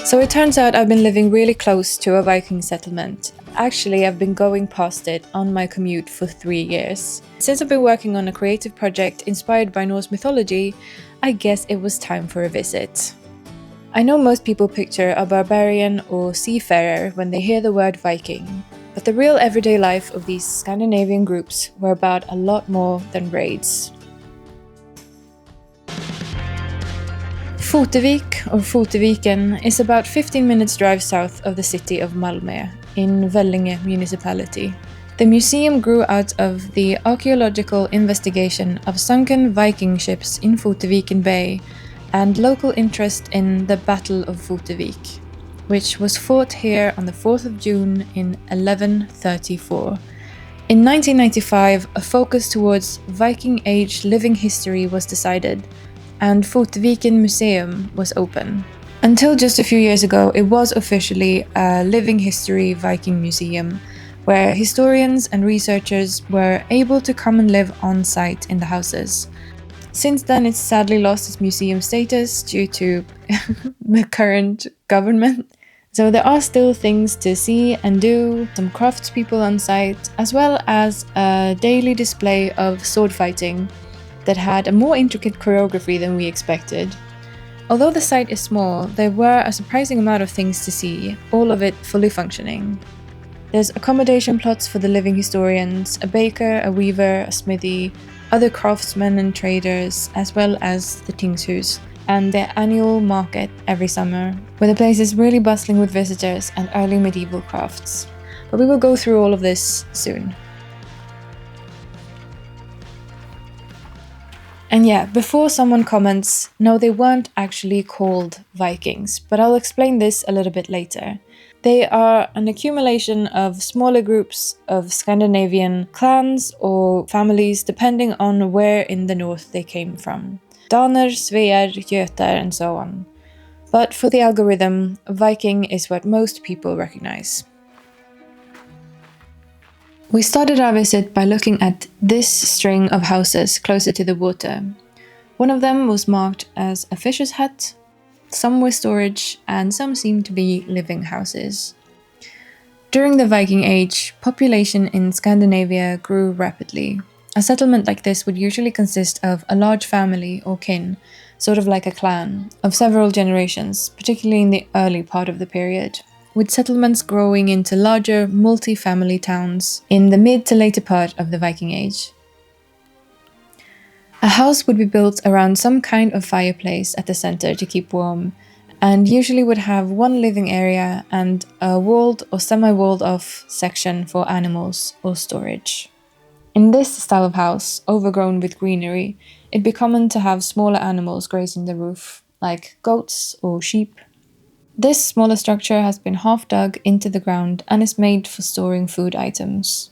So it turns out I've been living really close to a Viking settlement. Actually, I've been going past it on my commute for 3 years. Since I've been working on a creative project inspired by Norse mythology, I guess it was time for a visit. I know most people picture a barbarian or seafarer when they hear the word Viking, but the real everyday life of these Scandinavian groups were about a lot more than raids. Fotevik, or Foteviken, is about 15 minutes drive south of the city of Malmö, in Vellinge municipality. The museum grew out of the archaeological investigation of sunken Viking ships in Foteviken Bay and local interest in the Battle of Fotevik, which was fought here on the 4th of June in 1134. In 1995, a focus towards Viking Age living history was decided, and Foteviken Museum was open. Until just a few years ago, it was officially a living history Viking museum, where historians and researchers were able to come and live on site in the houses. Since then, it's sadly lost its museum status due to the current government. So there are still things to see and do, some craftspeople on site, as well as a daily display of sword fighting that had a more intricate choreography than we expected. Although the site is small, there were a surprising amount of things to see, all of it fully functioning. There's accommodation plots for the living historians, a baker, a weaver, a smithy, other craftsmen and traders, as well as the Tingshus, and their annual market every summer, where the place is really bustling with visitors and early medieval crafts. But we will go through all of this soon. And yeah, before someone comments, no, they weren't actually called Vikings, but I'll explain this a little bit later. They are an accumulation of smaller groups of Scandinavian clans or families depending on where in the north they came from. Daner, Svear, Götar, and so on. But for the algorithm, Viking is what most people recognize. We started our visit by looking at this string of houses closer to the water. One of them was marked as a fisher's hut, some were storage, and some seemed to be living houses. During the Viking Age, population in Scandinavia grew rapidly. A settlement like this would usually consist of a large family or kin, sort of like a clan, of several generations, particularly in the early part of the period, with settlements growing into larger multi-family towns in the mid to later part of the Viking Age. A house would be built around some kind of fireplace at the center to keep warm, and usually would have one living area and a walled or semi-walled off section for animals or storage. In this style of house, overgrown with greenery, it'd be common to have smaller animals grazing the roof, like goats or sheep. This smaller structure has been half dug into the ground and is made for storing food items.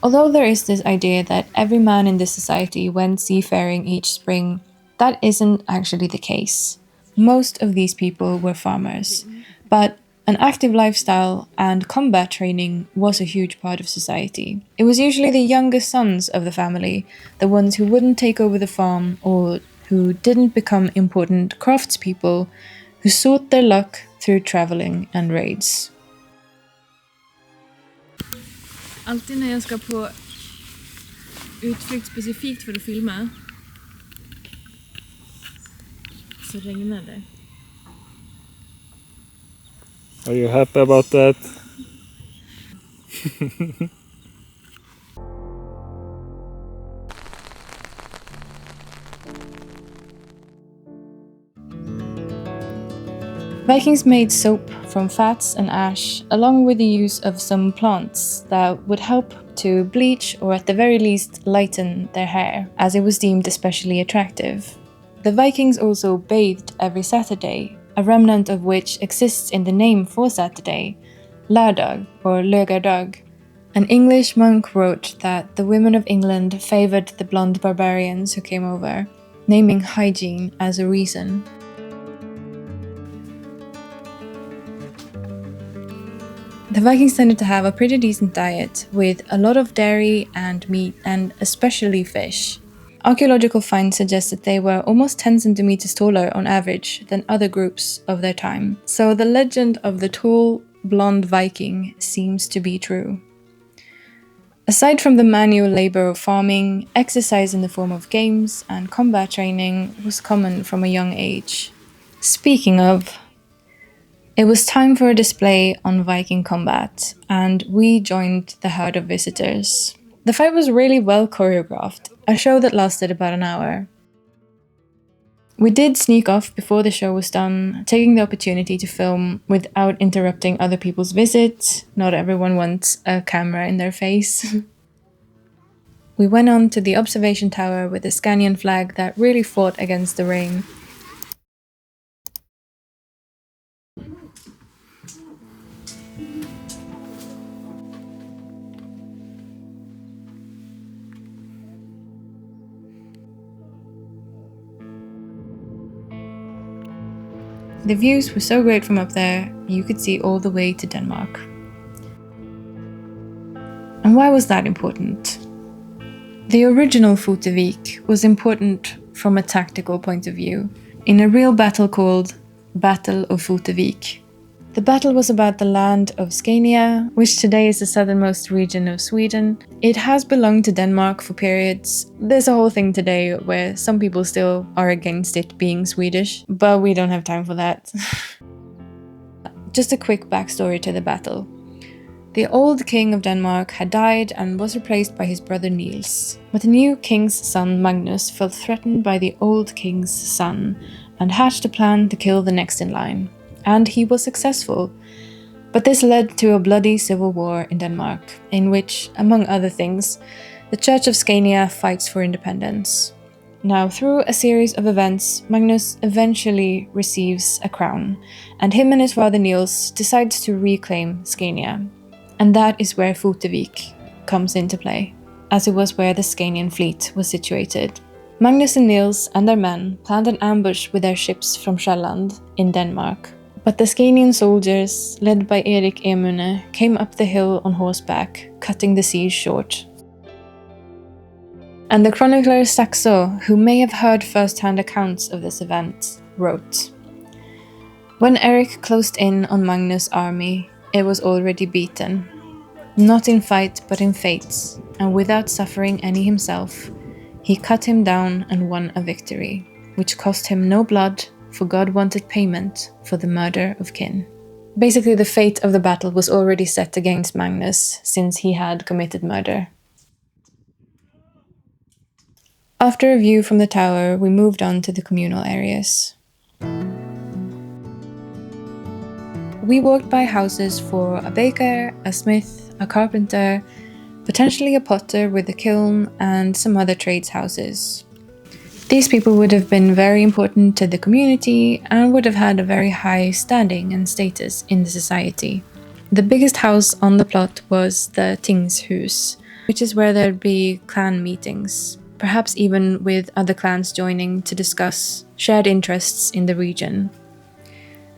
Although there is this idea that every man in this society went seafaring each spring, that isn't actually the case. Most of these people were farmers, but an active lifestyle and combat training was a huge part of society. It was usually the youngest sons of the family, the ones who wouldn't take over the farm or who didn't become important craftspeople, who sought their luck through traveling and raids. Alltid när jag ska på utflykt specifikt för att filma så regnar det. Are you happy about that? Vikings made soap from fats and ash, along with the use of some plants that would help to bleach or at the very least lighten their hair, as it was deemed especially attractive. The Vikings also bathed every Saturday, a remnant of which exists in the name for Saturday, lördag or lögardag. An English monk wrote that the women of England favoured the blonde barbarians who came over, naming hygiene as a reason. The Vikings tended to have a pretty decent diet, with a lot of dairy and meat, and especially fish. Archaeological finds suggest that they were almost 10 centimeters taller on average than other groups of their time. So the legend of the tall, blonde Viking seems to be true. Aside from the manual labor of farming, exercise in the form of games and combat training was common from a young age. Speaking of, it was time for a display on Viking combat, and we joined the herd of visitors. The fight was really well choreographed, a show that lasted about an hour. We did sneak off before the show was done, taking the opportunity to film without interrupting other people's visits. Not everyone wants a camera in their face. We went on to the observation tower with the Scanian flag that really fought against the rain. The views were so great from up there, you could see all the way to Denmark. And why was that important? The original Fotevik was important from a tactical point of view, in a real battle called Battle of Foteviken. The battle was about the land of Scania, which today is the southernmost region of Sweden. It has belonged to Denmark for periods. There's a whole thing today where some people still are against it being Swedish, but we don't have time for that. Just a quick backstory to the battle. The old king of Denmark had died and was replaced by his brother Niels. But the new king's son Magnus felt threatened by the old king's son and hatched a plan to kill the next in line. And he was successful. But this led to a bloody civil war in Denmark, in which, among other things, the Church of Scania fights for independence. Now, through a series of events, Magnus eventually receives a crown, and him and his father Niels decides to reclaim Scania. And that is where Fotevik comes into play, as it was where the Scanian fleet was situated. Magnus and Niels and their men planned an ambush with their ships from Sjælland in Denmark. But the Scanian soldiers, led by Erik Emune, came up the hill on horseback, cutting the siege short. And the chronicler Saxo, who may have heard first-hand accounts of this event, wrote, "When Erik closed in on Magnus' army, it was already beaten, not in fight but in fate, and without suffering any himself, he cut him down and won a victory, which cost him no blood, for God wanted payment for the murder of kin." Basically, the fate of the battle was already set against Magnus, since he had committed murder. After a view from the tower, we moved on to the communal areas. We walked by houses for a baker, a smith, a carpenter, potentially a potter with a kiln, and some other trades houses. These people would have been very important to the community and would have had a very high standing and status in the society. The biggest house on the plot was the Tingshus, which is where there'd be clan meetings, perhaps even with other clans joining to discuss shared interests in the region.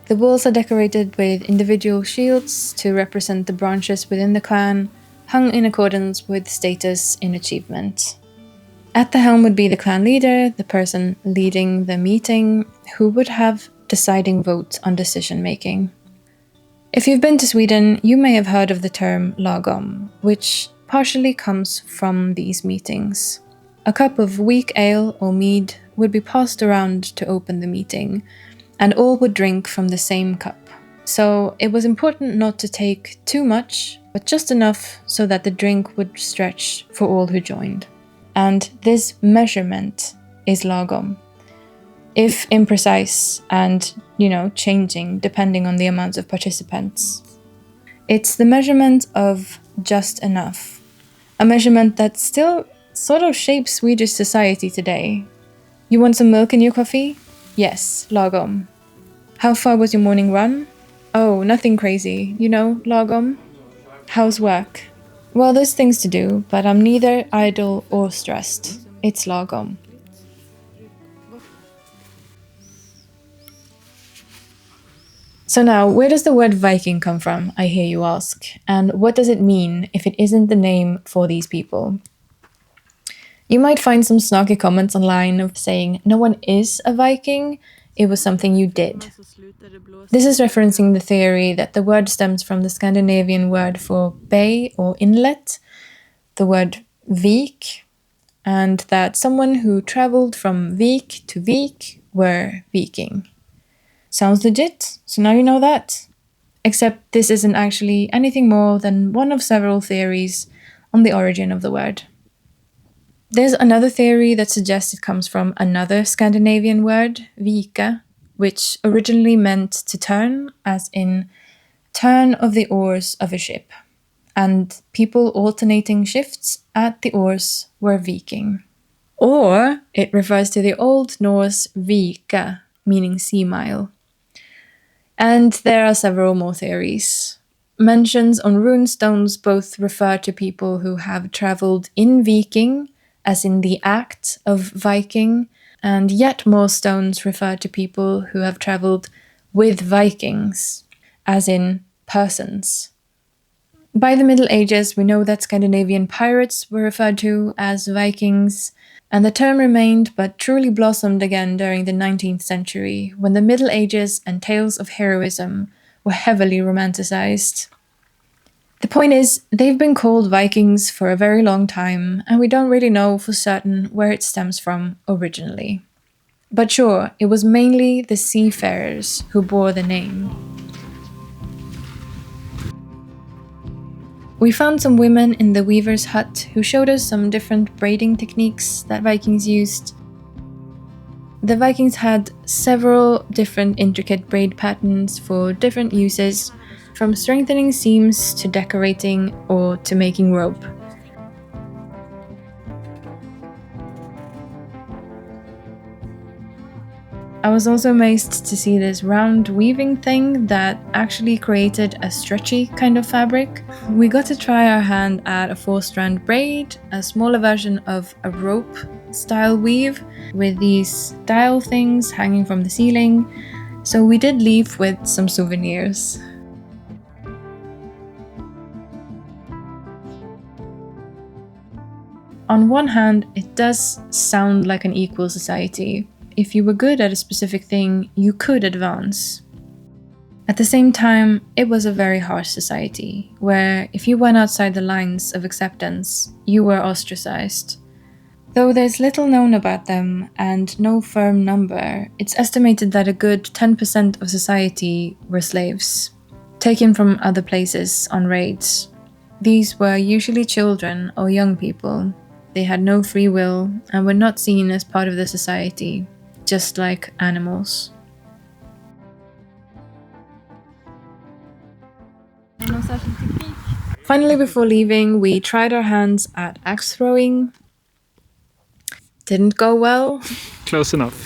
The walls are decorated with individual shields to represent the branches within the clan, hung in accordance with status in achievement. At the helm would be the clan leader, the person leading the meeting, who would have deciding vote on decision making. If you've been to Sweden, you may have heard of the term lagom, which partially comes from these meetings. A cup of weak ale or mead would be passed around to open the meeting, and all would drink from the same cup. So it was important not to take too much, but just enough so that the drink would stretch for all who joined. And this measurement is lagom, if imprecise and, changing depending on the amount of participants. It's the measurement of just enough, a measurement that still sort of shapes Swedish society today. You want some milk in your coffee? Yes, lagom. How far was your morning run? Oh, nothing crazy, lagom. How's work? Well, there's things to do, but I'm neither idle or stressed. It's lagom. So now, where does the word Viking come from, I hear you ask? And what does it mean if it isn't the name for these people? You might find some snarky comments online of saying no one is a Viking, it was something you did. This is referencing the theory that the word stems from the Scandinavian word for bay or inlet, the word vik, and that someone who traveled from vik to vik were Viking. Sounds legit, so now you know that. Except this isn't actually anything more than one of several theories on the origin of the word. There's another theory that suggests it comes from another Scandinavian word, vika, which originally meant to turn, as in turn of the oars of a ship, and people alternating shifts at the oars were Viking. Or it refers to the Old Norse vika, meaning sea mile. And there are several more theories. Mentions on rune stones both refer to people who have traveled in Viking, as in the act of Viking, and yet more stones refer to people who have traveled with Vikings, as in persons. By the Middle Ages, we know that Scandinavian pirates were referred to as Vikings, and the term remained but truly blossomed again during the 19th century, when the Middle Ages and tales of heroism were heavily romanticized. The point is, they've been called Vikings for a very long time, and we don't really know for certain where it stems from originally. But sure, it was mainly the seafarers who bore the name. We found some women in the weaver's hut who showed us some different braiding techniques that Vikings used. The Vikings had several different intricate braid patterns for different uses, from strengthening seams to decorating or to making rope. I was also amazed to see this round weaving thing that actually created a stretchy kind of fabric. We got to try our hand at a 4-strand braid, a smaller version of a rope style weave with these dial things hanging from the ceiling, so we did leave with some souvenirs. On one hand, it does sound like an equal society. If you were good at a specific thing, you could advance. At the same time, it was a very harsh society, where if you went outside the lines of acceptance, you were ostracized. Though there's little known about them and no firm number, it's estimated that a good 10% of society were slaves, taken from other places on raids. These were usually children or young people. They had no free will and were not seen as part of the society, just like animals. Finally, before leaving, we tried our hands at axe throwing. Didn't go well. Close enough.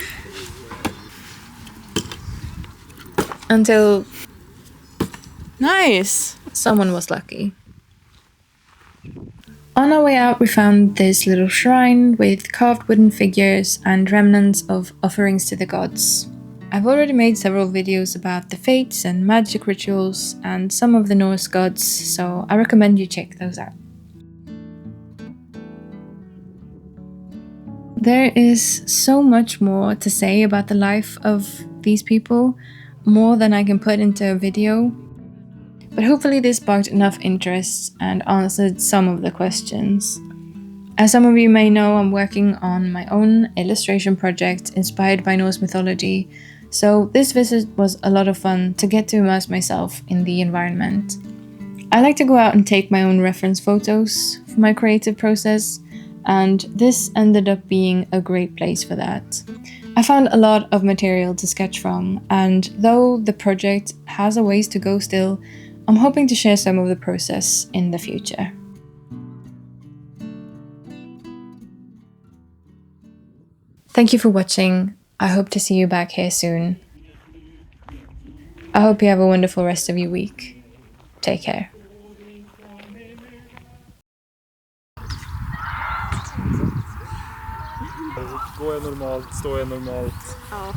Until Nice! someone was lucky. On our way out, we found this little shrine with carved wooden figures and remnants of offerings to the gods. I've already made several videos about the fates and magic rituals and some of the Norse gods, so I recommend you check those out. There is so much more to say about the life of these people, more than I can put into a video. But hopefully this sparked enough interest and answered some of the questions. As some of you may know, I'm working on my own illustration project inspired by Norse mythology, so this visit was a lot of fun to get to immerse myself in the environment. I like to go out and take my own reference photos for my creative process, and this ended up being a great place for that. I found a lot of material to sketch from, and though the project has a ways to go still, I'm hoping to share some of the process in the future. Thank you for watching. I hope to see you back here soon. I hope you have a wonderful rest of your week. Take care. Gå är normalt, stå är normalt. Ja.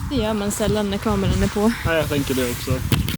Det gör man sällan när kameran är på. Nej, jag tänker det också.